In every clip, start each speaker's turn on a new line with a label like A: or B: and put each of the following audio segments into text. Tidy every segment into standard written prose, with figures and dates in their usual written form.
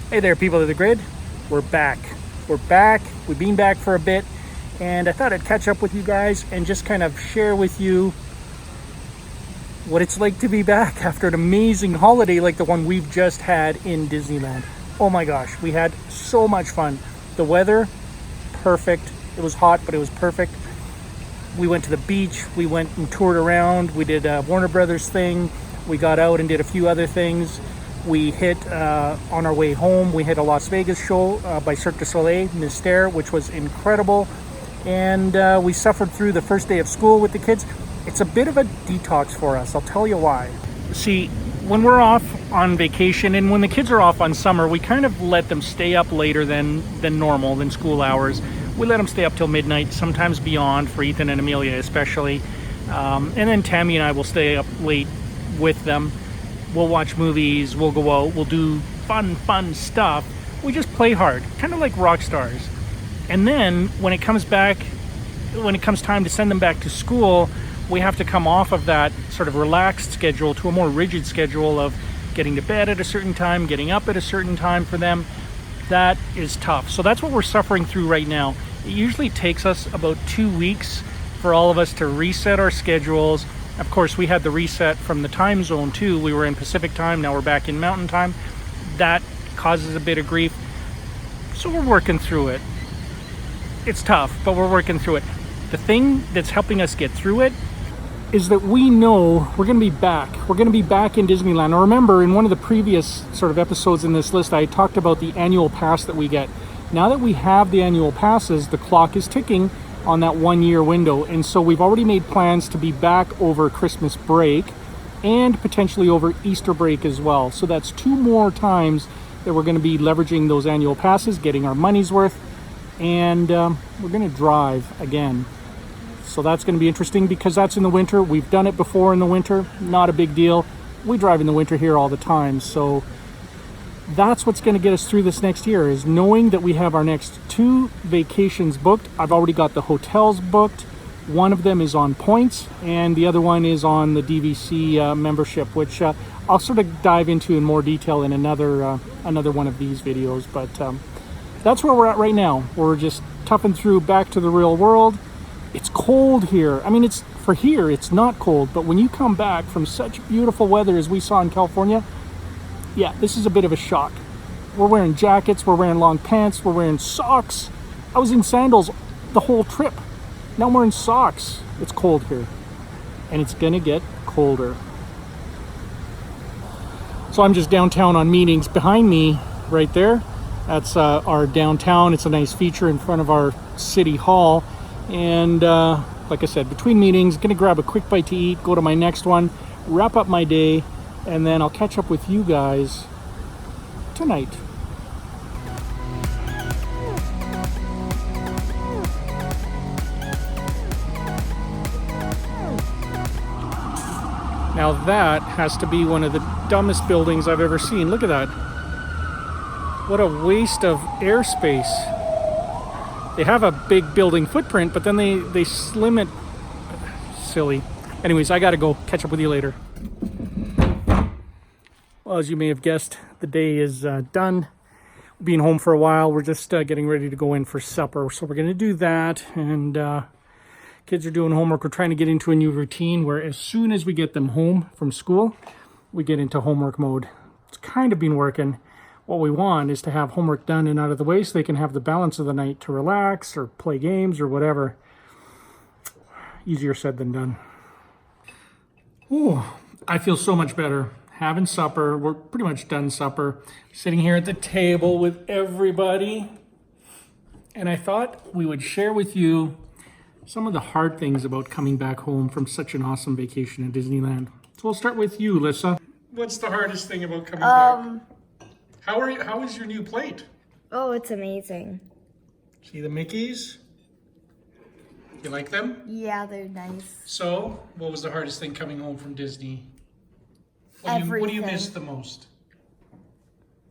A: Hey there, people of the grid. We're back. We're back. We've been back for a bit, and I thought I'd catch up with you guys and just kind of share with you what it's like to be back after an amazing holiday like the one we've just had in Disneyland. Oh my gosh, we had so much fun. The weather, perfect. It was hot, but it was perfect. We went to the beach. We went and toured around. We did a Warner Brothers thing. We got out and did a few other things. We hit, on our way home, we hit a Las Vegas show by Cirque du Soleil, Mystère, which was incredible. And we suffered through the first day of school with the kids. It's a bit of a detox for us. I'll tell you why. See, when we're off on vacation and when the kids are off on summer, we kind of let them stay up later than normal, than school hours. We let them stay up till midnight, sometimes beyond, for Ethan and Amelia especially. And then Tammy and I will stay up late with them. We'll watch movies, we'll go out, we'll do fun stuff. We just play hard, kind of like rock stars. And then when it comes time to send them back to school, we have to come off of that sort of relaxed schedule to a more rigid schedule of getting to bed at a certain time, getting up at a certain time for them. That is tough. So that's what we're suffering through right now. It usually takes us about 2 weeks for all of us to reset our schedules. Of course, we had the reset from the time zone too. We were in Pacific time, now we're back in Mountain time. That causes a bit of grief. So we're working through it. It's tough, but we're working through it. The thing that's helping us get through it is that we know we're going to be back. We're going to be back in Disneyland. Now remember, in one of the previous sort of episodes in this list, I talked about the annual pass that we get. Now that we have the annual passes, the clock is ticking on that 1 year window. And so we've already made plans to be back over Christmas break and potentially over Easter break as well. So that's 2 more times that we're going to be leveraging those annual passes, getting our money's worth, and we're going to drive again. So that's going to be interesting because that's in the winter. We've done it before in the winter, not a big deal. We drive in the winter here all the time. So that's what's going to get us through this next year, is knowing that we have our next 2 vacations booked. I've already got the hotels booked. One of them is on points and the other one is on the DVC membership, which I'll sort of dive into in more detail in another one of these videos. But that's where we're at right now. We're just toughing through back to the real world. It's cold here. I mean, it's not cold, but when you come back from such beautiful weather as we saw in California, yeah, this is a bit of a shock. We're wearing jackets, we're wearing long pants, we're wearing socks. I was in sandals the whole trip. Now I'm wearing socks. It's cold here, and it's gonna get colder. So I'm just downtown on meetings. Behind me, right there, that's our downtown. It's a nice feature in front of our city hall. And like I said, between meetings, gonna grab a quick bite to eat, go to my next one, wrap up my day, and then I'll catch up with you guys tonight. Now that has to be one of the dumbest buildings I've ever seen. Look at that. What a waste of airspace. They have a big building footprint, but then they slim it. Silly. Anyways, I gotta go. Catch up with you later. Well, as you may have guessed, the day is done. Being home for a while, we're just getting ready to go in for supper. So we're going to do that, and kids are doing homework. We're trying to get into a new routine where as soon as we get them home from school, we get into homework mode. It's kind of been working. What we want is to have homework done and out of the way so they can have the balance of the night to relax or play games or whatever. Easier said than done. Ooh, I feel so much better. Having supper, we're pretty much done supper. Sitting here at the table with everybody. And I thought we would share with you some of the hard things about coming back home from such an awesome vacation in Disneyland. So we'll start with you, Lissa. What's the hardest thing about coming back? How is your new plate?
B: Oh, it's amazing.
A: See the Mickeys? You like them?
B: Yeah, they're nice.
A: So, what was the hardest thing coming home from Disney? What do you miss the most?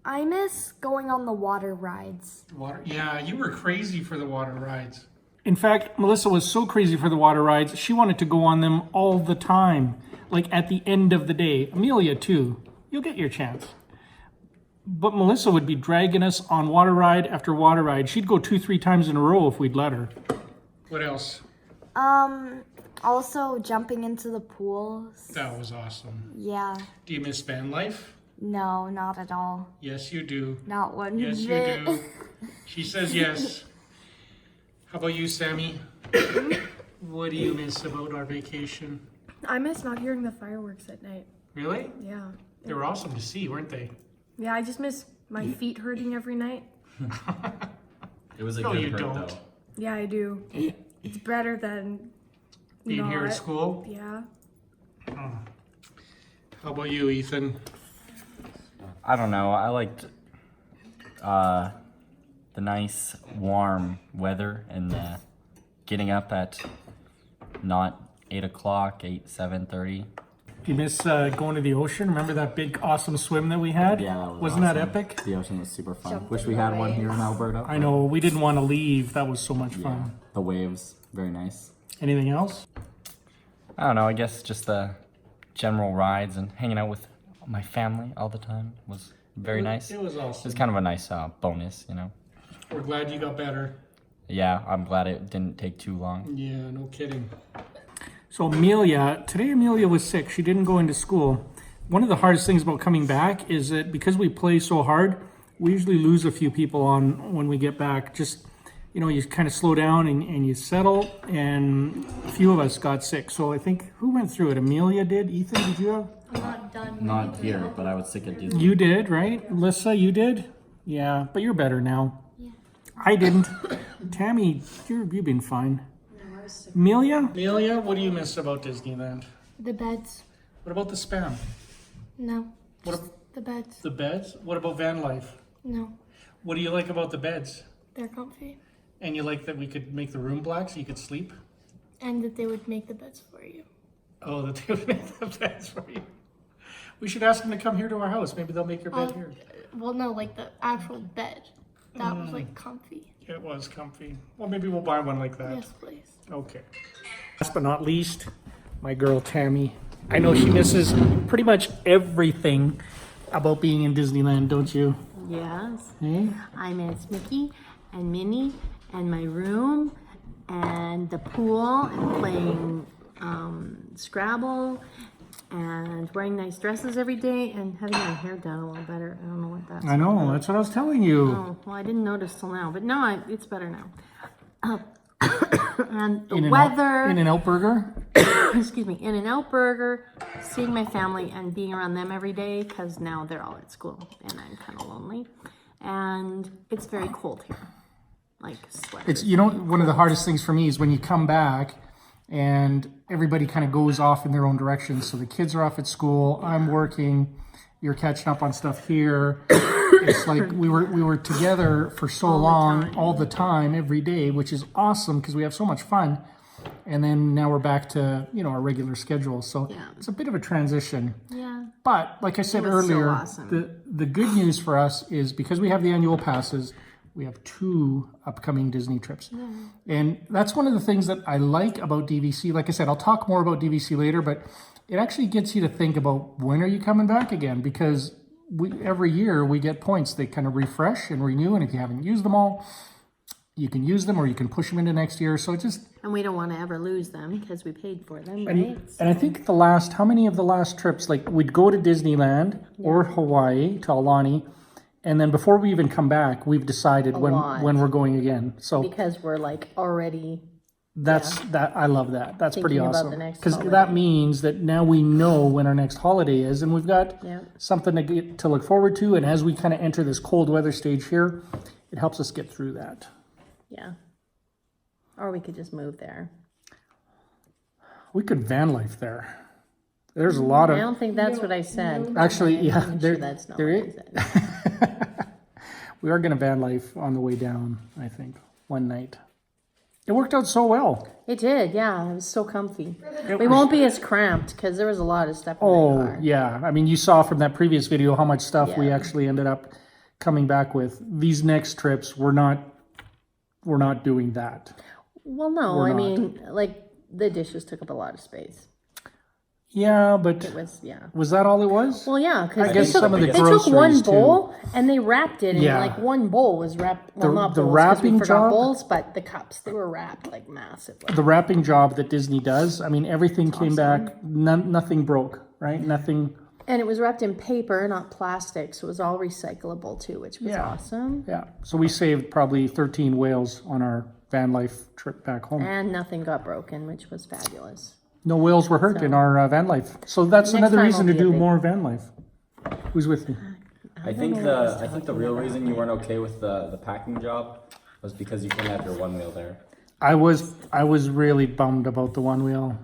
B: I miss going on the water rides.
A: Yeah, you were crazy for the water rides. In fact, Melissa was so crazy for the water rides, she wanted to go on them all the time. Like at the end of the day. Amelia too. You'll get your chance. But Melissa would be dragging us on water ride after water ride. She'd go 2-3 times in a row if we'd let her. What else?
B: Also jumping into the pools.
A: That was awesome.
B: Yeah.
A: Do you miss van life?
B: No, not at all.
A: Yes, you do.
B: Not one
A: Yes, you
B: bit.
A: do. She says yes. How about you, Sammy? What do you miss about our vacation?
C: I miss not hearing the fireworks at night.
A: Really?
C: Yeah.
A: They were awesome to see, weren't they?
C: Yeah, I just miss my feet hurting every night.
D: It was a
A: No,
D: good
A: you
D: hurt,
A: don't.
D: though.
C: Yeah, I do. It's better than
A: Being here at
C: not.
A: school?
C: Yeah.
A: How about you, Ethan?
D: I don't know. I liked the nice warm weather and getting up at not 8 o'clock, 7:30.
A: Do you miss going to the ocean? Remember that big, awesome swim that we had?
D: Yeah, that was
A: Wasn't that
D: awesome.
A: epic?
D: The ocean was super fun.
B: Jumped
D: Wish
B: in
D: we
B: the
D: had one here in
B: waves.
D: Alberta.
A: I know, we didn't want to leave. That was so much
D: Yeah,
A: fun.
D: the waves, very nice.
A: Anything else?
D: I don't know. I guess just the general rides and hanging out with my family all the time was very nice.
A: It was
D: It
A: awesome.
D: was kind of a nice bonus, you know.
A: We're glad you got better.
D: Yeah, I'm glad it didn't take too long.
A: Yeah, no kidding. So today Amelia was sick. She didn't go into school. One of the hardest things about coming back is that because we play so hard, we usually lose a few people on when we get back. Just, you kind of slow down and you settle, and a few of us got sick. So I think, who went through it? Amelia did? Ethan, did you have?
B: I'm not done.
D: Not here, but I was sick at Disney.
A: You did, right? Alyssa, you did? Yeah, but you're better now. Yeah. I didn't. Tammy, you've been fine. Amelia? Amelia, what do you miss about Disneyland?
B: The beds.
A: What about the spam?
B: No.
A: What
B: Just the beds.
A: The beds? What about van life?
B: No.
A: What do you like about the beds?
B: They're comfy.
A: And you like that we could make the room black so you could sleep?
B: And that they would make the beds for you.
A: Oh, that they would make the beds for you. We should ask them to come here to our house. Maybe they'll make your bed here.
B: Well, no, like the actual bed. That was like comfy.
A: It was comfy. Well, maybe we'll buy one like that.
B: Yes, please.
A: Okay. Last but not least, my girl Tammy. I know she misses pretty much everything about being in Disneyland, don't you?
E: Yes,
A: Hey?
E: I miss Mickey and Minnie and my room and the pool and playing Scrabble and wearing nice dresses every day and having my hair done a little better. I don't know what that's
A: I know, that's what I was telling you.
E: Oh, well, I didn't notice till now, but no, it's better now. And the
A: In-N-Out-
E: weather,
A: In-N-Out Burger?
E: excuse me, In-N-Out Burger, seeing my family and being around them every day because now they're all at school and I'm kind of lonely. And it's very cold here, like sweaters.
A: It's, one of the hardest things for me is when you come back and everybody kind of goes off in their own directions. So the kids are off at school, I'm working, you're catching up on stuff here. It's like we were together for so long, all the time, every day, which is awesome because we have so much fun. And then now we're back to, our regular schedule. So it's a bit of a transition.
E: Yeah.
A: But like I said
E: It was so
A: earlier,
E: awesome.
A: the good news for us is because we have the annual passes, we have 2 upcoming Disney trips. And that's one of the things that I like about DVC. Like I said, I'll talk more about DVC later, but it actually gets you to think about when are you coming back again? Because every year we get points. They kind of refresh and renew. And if you haven't used them all, you can use them or you can push them into next year. So it just...
E: And we don't want to ever lose them because we paid for them, right?
A: And I think how many of the last trips, like we'd go to Disneyland or Hawaii to Aulani, and then before we even come back, we've decided when we're going again. So
E: Because we're like already,
A: I love that. That's pretty
E: Thinking about
A: awesome.
E: the next
A: Because that
E: holiday.
A: means that now we know when our next holiday is, and we've got something to look forward to. And as we kind of enter this cold weather stage here, it helps us get through that.
E: yeah. Or we could just move there.
A: We could van life there. There's a lot
E: I
A: of...
E: don't think that's what I said.
A: Actually, yeah,
E: I'm sure that's not what I said.
A: we are going to van life on the way down, I think, one night. It worked out so well.
E: It did, yeah. It was so comfy. We won't be as cramped because there was a lot of stuff in my
A: Oh,
E: car.
A: yeah. I mean, you saw from that previous video how much stuff we
E: Yeah.
A: actually ended up coming back with. These next trips, we're not doing that.
E: Well, no,
A: We're
E: I
A: not.
E: mean, like the dishes took up a lot of space.
A: Yeah, but
E: It was, yeah.
A: was that all it was?
E: Well, yeah, because
A: I guess some of the
E: they took one
A: groceries, too.
E: bowl and they wrapped it, and
A: Yeah.
E: like one bowl was wrapped. Well, not
A: the
E: bowls, 'cause we
A: wrapping
E: forgot
A: job-
E: bowls, but the cups, they were wrapped like massively.
A: The wrapping job that Disney does, I mean, everything came back, nothing broke, right? Nothing,
E: And it was wrapped in paper, not plastic, so it was all recyclable too, which was
A: Yeah.
E: awesome.
A: yeah. So we saved probably 13 whales on our van life trip back home.
E: And nothing got broken, which was fabulous.
A: No whales were hurt in our van life. So that's
E: Next
A: another
E: time
A: reason to
E: will be a
A: do
E: big-
A: more van life. Who's with me?
D: I think the real reason you weren't okay with the packing job was because you couldn't have your one wheel there.
A: I was really bummed about the one wheel.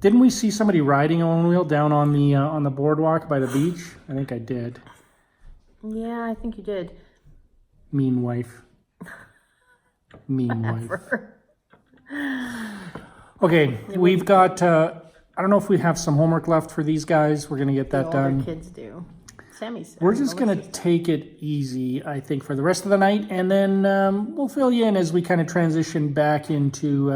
A: Didn't we see somebody riding a one wheel down on the boardwalk by the beach? I think I did.
E: Yeah, I think you did.
A: Mean wife. Mean wife. Okay, we've got. I don't know if we have some homework left for these guys. We're gonna get
E: The
A: that
E: older
A: done.
E: kids do. Sammy's.
A: We're just gonna take it easy, I think, for the rest of the night, and then we'll fill you in as we kind of transition back into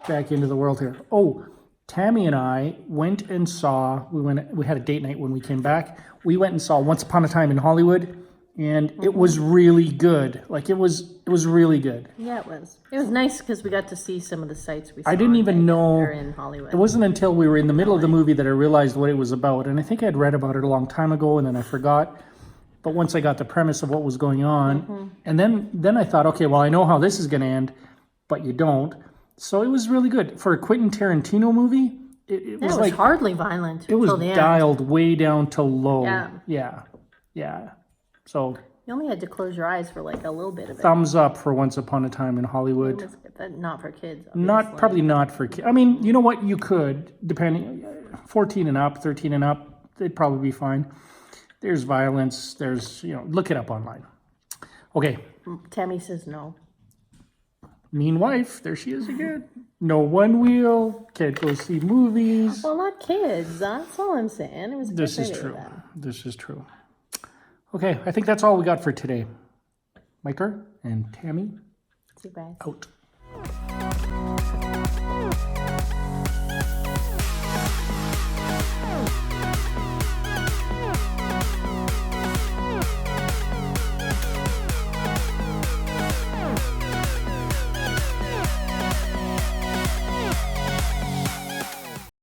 A: the world here. Oh, Tammy and I went and saw. We had a date night when we came back. We went and saw Once Upon a Time in Hollywood, and it was really good. Like it was really good.
E: Yeah, it was. It was nice because we got to see some of the sights we saw.
A: I didn't even know.
E: in Hollywood.
A: It wasn't until we were in the middle of the movie that I realized what it was about. And I think I'd read about it a long time ago, and then I forgot. But once I got the premise of what was going on, and then I thought, okay, well, I know how this is going to end, but you don't. So it was really good. For a Quentin Tarantino movie, it was
E: was
A: like,
E: hardly violent.
A: it was
E: till the end.
A: dialed way down to low.
E: Yeah.
A: Yeah. So
E: You only had to close your eyes for like a little bit of it.
A: thumbs up for Once Upon a Time in Hollywood.
E: It was not for kids.
A: Probably not for kids. I mean, you know what? You could, depending, 14 and up, 13 and up, they'd probably be fine. There's violence. There's, look it up online. Okay.
E: Tammy says no.
A: Mean wife. There she is again. No one wheel. Can't go see movies.
E: Well, not kids. That's all I'm saying. It was. a good
A: This is
E: video
A: true.
E: then.
A: This is true. Okay. I think that's all we got for today. Micah and Tammy
E: Too bad.
A: out.